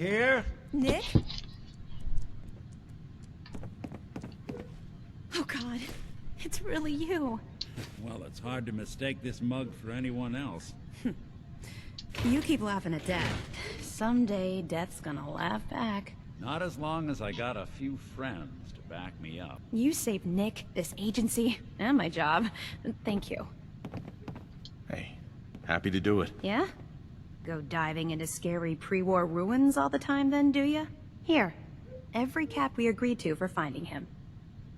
Here? Nick? Oh God, it's really you. Well, it's hard to mistake this mug for anyone else. You keep laughing at Death. Someday, Death's gonna laugh back. Not as long as I got a few friends to back me up. You saved Nick, this agency, and my job. Thank you. Hey, happy to do it. Yeah? Go diving into scary pre-war ruins all the time then, do ya? Here, every cap we agreed to for finding him.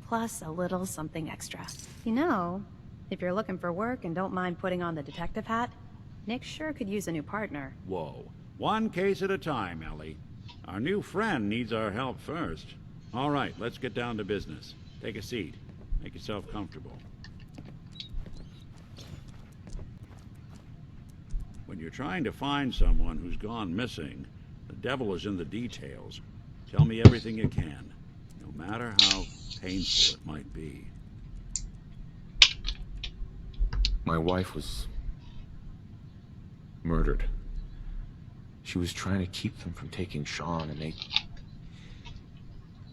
Plus a little something extra. You know, if you're looking for work and don't mind putting on the detective hat, Nick sure could use a new partner. Whoa. One case at a time, Ellie. Our new friend needs our help first. All right, let's get down to business. Take a seat. Make yourself comfortable. When you're trying to find someone who's gone missing, the devil is in the details. Tell me everything you can, no matter how painful it might be. My wife was murdered. She was trying to keep them from taking Shaun, and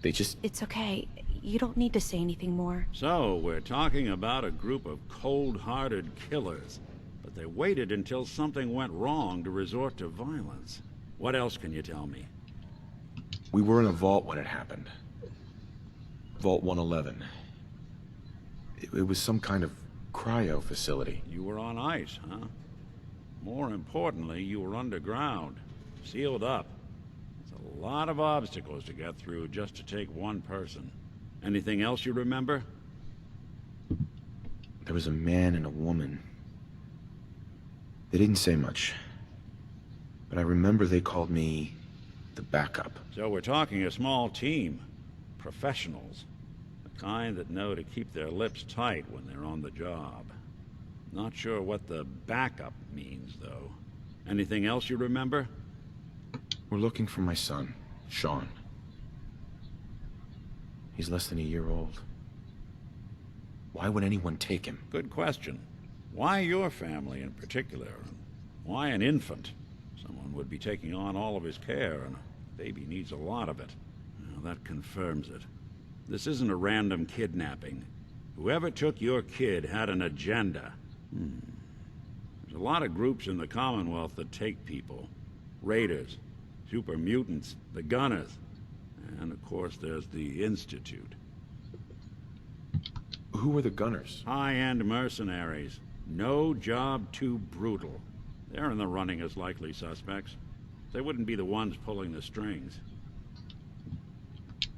they just... It's okay. You don't need to say anything more. So, we're talking about a group of cold-hearted killers, but they waited until something went wrong to resort to violence. What else can you tell me? We were in a vault when it happened. Vault 111. It was some kind of cryo facility. You were on ice, huh? More importantly, you were underground, sealed up. There's a lot of obstacles to get through just to take one person. Anything else you remember? There was a man and a woman. They didn't say much, but I remember they called me the backup. So we're talking a small team. Professionals. The kind that know to keep their lips tight when they're on the job. Not sure what the backup means, though. Anything else you remember? We're looking for my son, Shaun. He's less than a year old. Why would anyone take him? Good question. Why your family in particular? And why an infant? Someone would be taking on all of his care, and a baby needs a lot of it. Well, that confirms it. This isn't a random kidnapping. Whoever took your kid had an agenda. There's a lot of groups in the Commonwealth that take people. Raiders, super mutants, the Gunners, and of course there's the Institute. Who were the Gunners? High-end mercenaries. No job too brutal. They're in the running as likely suspects. They wouldn't be the ones pulling the strings.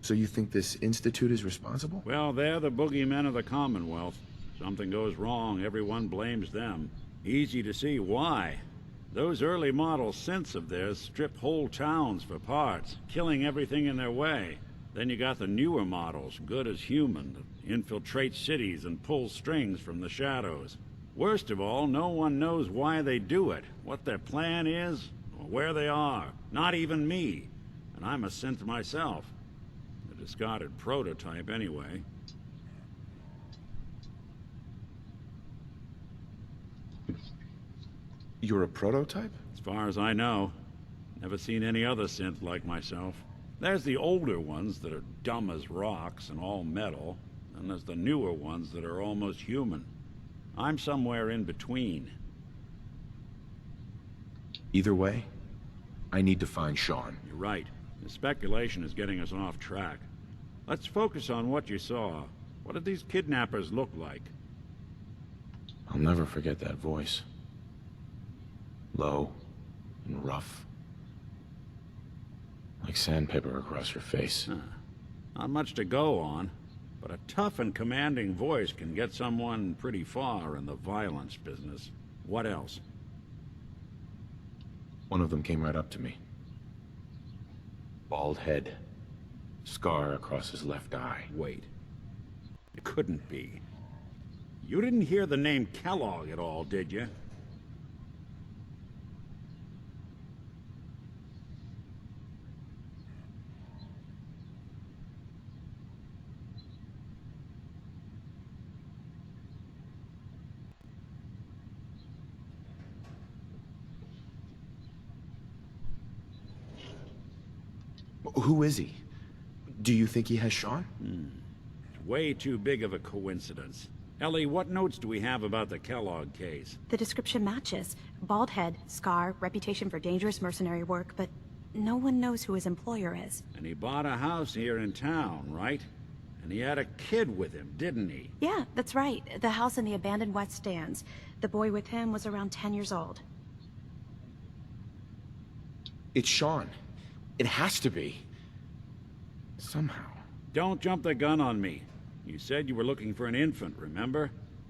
So you think this Institute is responsible? Well, they're the boogeymen of the Commonwealth. Something goes wrong, everyone blames them. Easy to see why. Those early model synths of theirs strip whole towns for parts, killing everything in their way. Then you got the newer models, good as human, that infiltrate cities and pull strings from the shadows. Worst of all, no one knows why they do it, what their plan is, or where they are. Not even me. And I'm a synth myself. A discarded prototype anyway. You're a prototype? As far as I know. Never seen any other synth like myself. There's the older ones that are dumb as rocks and all metal, and there's the newer ones that are almost human. I'm somewhere in between. Either way, I need to find Shaun. You're right. The speculation is getting us off track. Let's focus on what you saw. What did these kidnappers look like? I'll never forget that voice. Low and rough. Like sandpaper across your face. Not much to go on, but a tough and commanding voice can get someone pretty far in the violence business. What else? One of them came right up to me. Bald head. Scar across his left eye. Wait. It couldn't be. You didn't hear the name Kellogg at all, did you? Who is he? Do you think he has Shaun? Way too big of a coincidence. Ellie, what notes do we have about the Kellogg case? The description matches. Bald head, scar, reputation for dangerous mercenary work, but no one knows who his employer is. And he bought a house here in town, right? And he had a kid with him, didn't he? Yeah, that's right. The house in the abandoned West Stands. The boy with him was around 10 years old. It's Shaun. It has to be. Somehow. Don't jump the gun on me. You said you were looking for an infant, remember?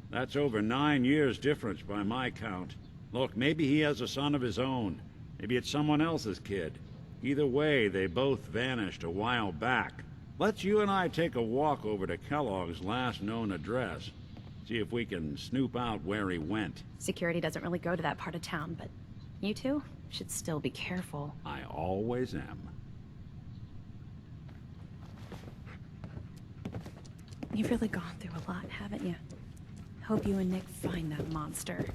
That's over 9 years difference by my count. Look, maybe he has a son of his own. Maybe it's someone else's kid. Either way, they both vanished a while back. Let's you and I take a walk over to Kellogg's last known address. See if we can snoop out where he went. Security doesn't really go to that part of town, but you two should still be careful. I always am. You've really gone through a lot, haven't you? Hope you and Nick find that monster.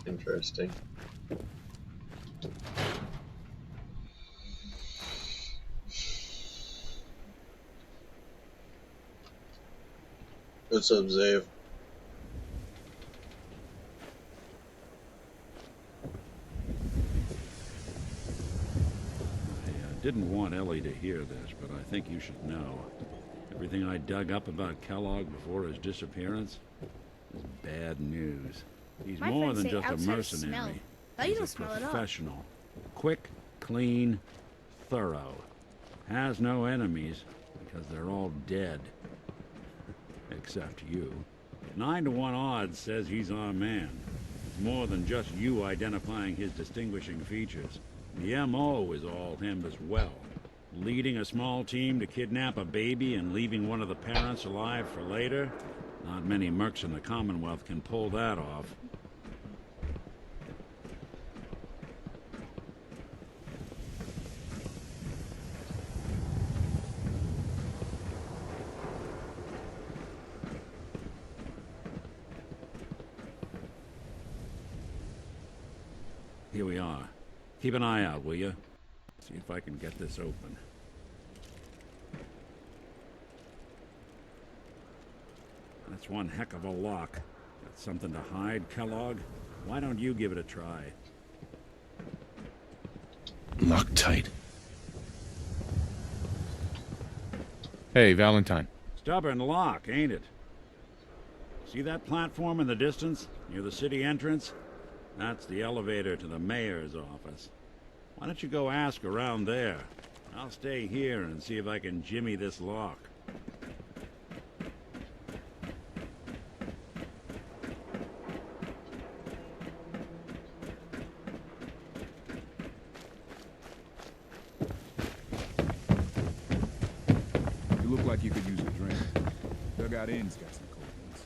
Interesting. What's up, Zave? I didn't want Ellie to hear this, but I think you should know. Everything I dug up about Kellogg before his disappearance is bad news. He's My more friends than say just a outside smell. mercenary. But you He's don't a smell at all. professional. Quick, clean, thorough. Has no enemies because they're all dead. Except you. 9 to 1 odds says he's our man. It's more than just you identifying his distinguishing features. The M.O. is all him as well. Leading a small team to kidnap a baby and leaving one of the parents alive for later? Not many mercs in the Commonwealth can pull that off. Here we are. Keep an eye out, will you? See if I can get this open. That's one heck of a lock. Got something to hide, Kellogg? Why don't you give it a try? Locked tight. Hey, Valentine. Stubborn lock, ain't it? See that platform in the distance, near the city entrance? That's the elevator to the mayor's office. Why don't you go ask around there? I'll stay here and see if I can jimmy this lock. You look like you could use a drink. Dugout Inn's got some cold ones.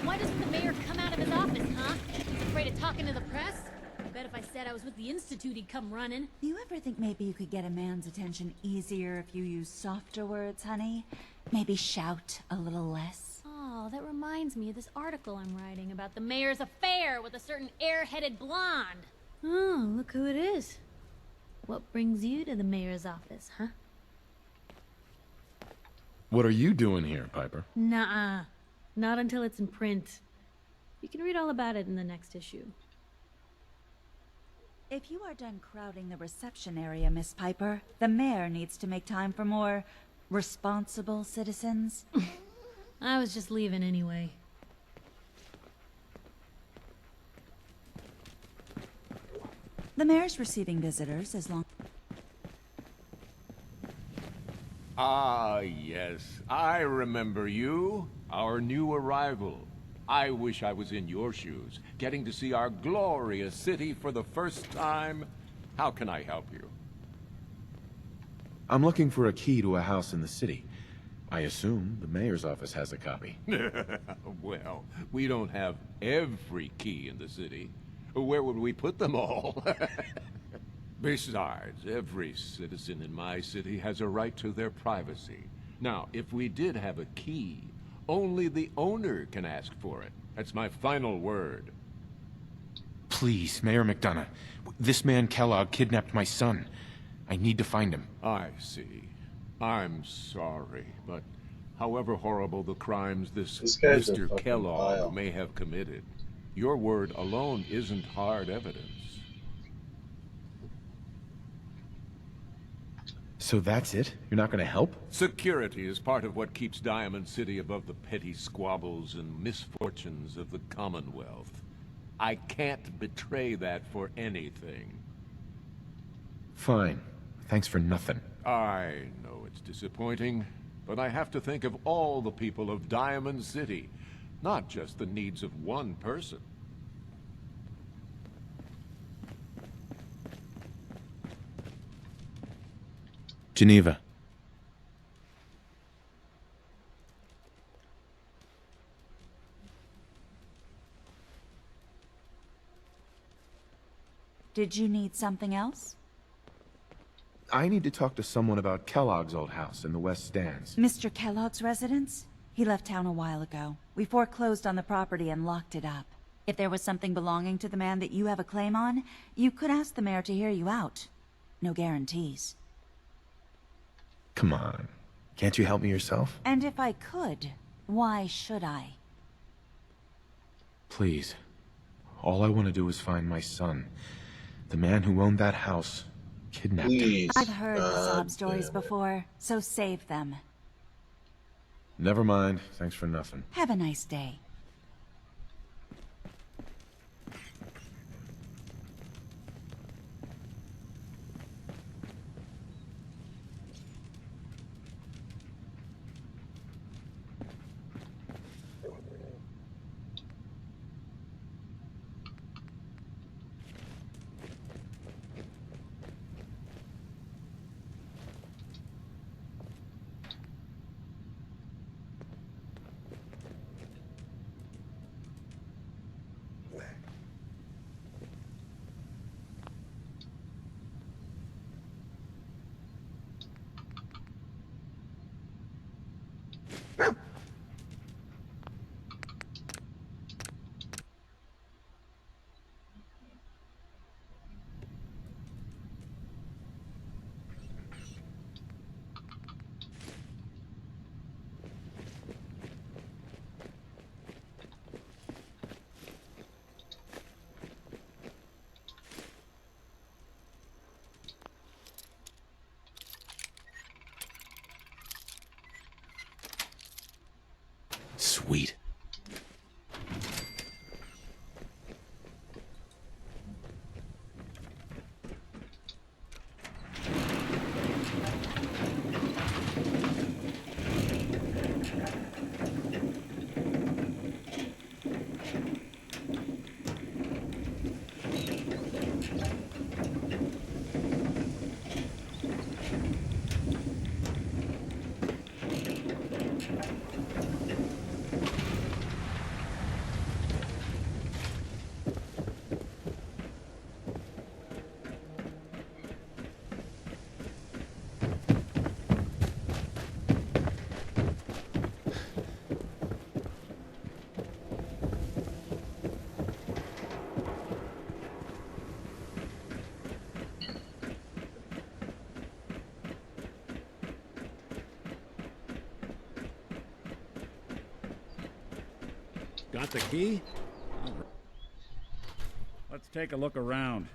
Why doesn't the mayor come out of his office, huh? He's afraid of talking to the press? I bet if I said I was with the Institute, he'd come running. Do you ever think maybe you could get a man's attention easier if you use softer words, honey? Maybe shout a little less? Oh, that reminds me of this article I'm writing about the mayor's affair with a certain airheaded blonde. Oh, look who it is. What brings you to the mayor's office, huh? What are you doing here, Piper? Nuh-uh. Not until it's in print. You can read all about it in the next issue. If you are done crowding the reception area, Miss Piper, the mayor needs to make time for more responsible citizens. I was just leaving anyway. The mayor's receiving visitors as long... Ah, yes. I remember you. Our new arrival. I wish I was in your shoes, getting to see our glorious city for the first time. How can I help you? I'm looking for a key to a house in the city. I assume the mayor's office has a copy. Well, we don't have every key in the city. Where would we put them all? Besides, every citizen in my city has a right to their privacy. Now, if we did have a key, only the owner can ask for it. That's my final word. Please, Mayor McDonough. This man Kellogg kidnapped my son. I need to find him. I see. I'm sorry, but however horrible the crimes this guy's a Mr. fucking Kellogg pile. may have committed, your word alone isn't hard evidence. So that's it? You're not gonna help? Security is part of what keeps Diamond City above the petty squabbles and misfortunes of the Commonwealth. I can't betray that for anything. Fine. Thanks for nothing. I know it's disappointing, but I have to think of all the people of Diamond City, not just the needs of one person. Geneva. Did you need something else? I need to talk to someone about Kellogg's old house in the West Stands. Mr. Kellogg's residence? He left town a while ago. We foreclosed on the property and locked it up. If there was something belonging to the man that you have a claim on, you could ask the mayor to hear you out. No guarantees. Come on. Can't you help me yourself? And if I could, why should I? Please. All I want to do is find my son. The man who owned that house kidnapped him. Please. I've heard the sob God stories damn it. before, so save them. Never mind. Thanks for nothing. Have a nice day. Sweet. Got the key? All right. Let's take a look around.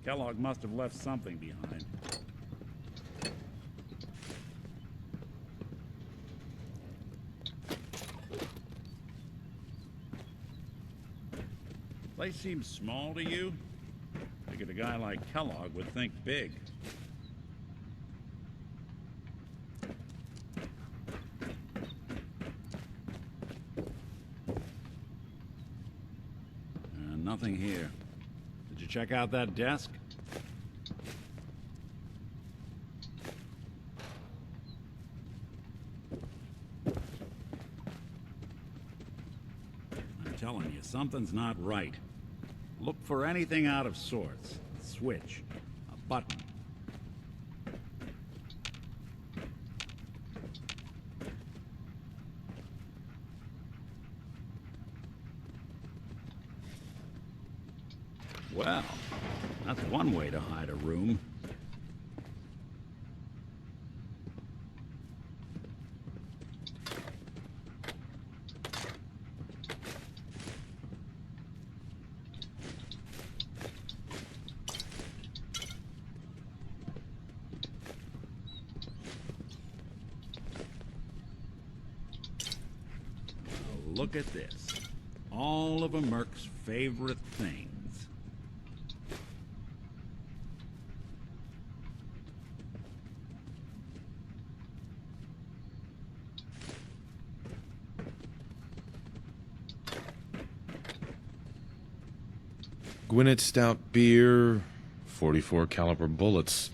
Kellogg must have left something behind. Place seems small to you? The Figured a guy like Kellogg would think big. Nothing here. Did you check out that desk? I'm telling you, something's not right. Look for anything out of sorts. A switch, a button. Well, that's one way to hide a room. Now look at this. All of a Merc's favorite things. Gwinnett Stout beer, 44 caliber bullets,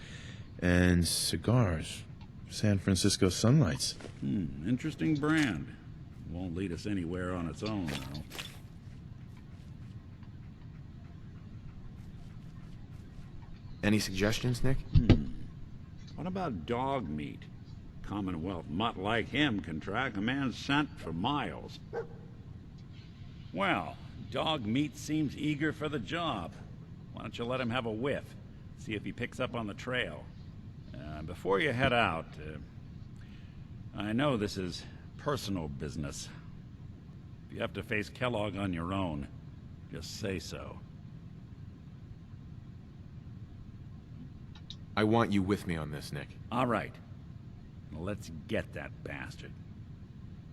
and cigars. San Francisco Sunlights. Interesting brand. Won't lead us anywhere on its own, though. Any suggestions, Nick? What about dog meat? Commonwealth mutt like him can track a man's scent for miles. Well, dog meat seems eager for the job. Why don't you let him have a whiff? See if he picks up on the trail. Before you head out, I know this is personal business. If you have to face Kellogg on your own, just say so. I want you with me on this, Nick. All right. Now let's get that bastard.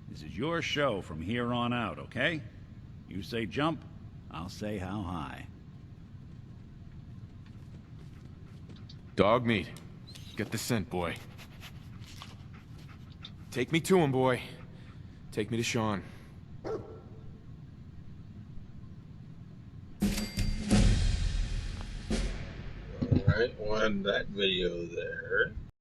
This is your show from here on out, okay? You say jump, I'll say how high. Dog meat. Get the scent, boy. Take me to him, boy. Take me to Shaun. Alright, we'll end that video there.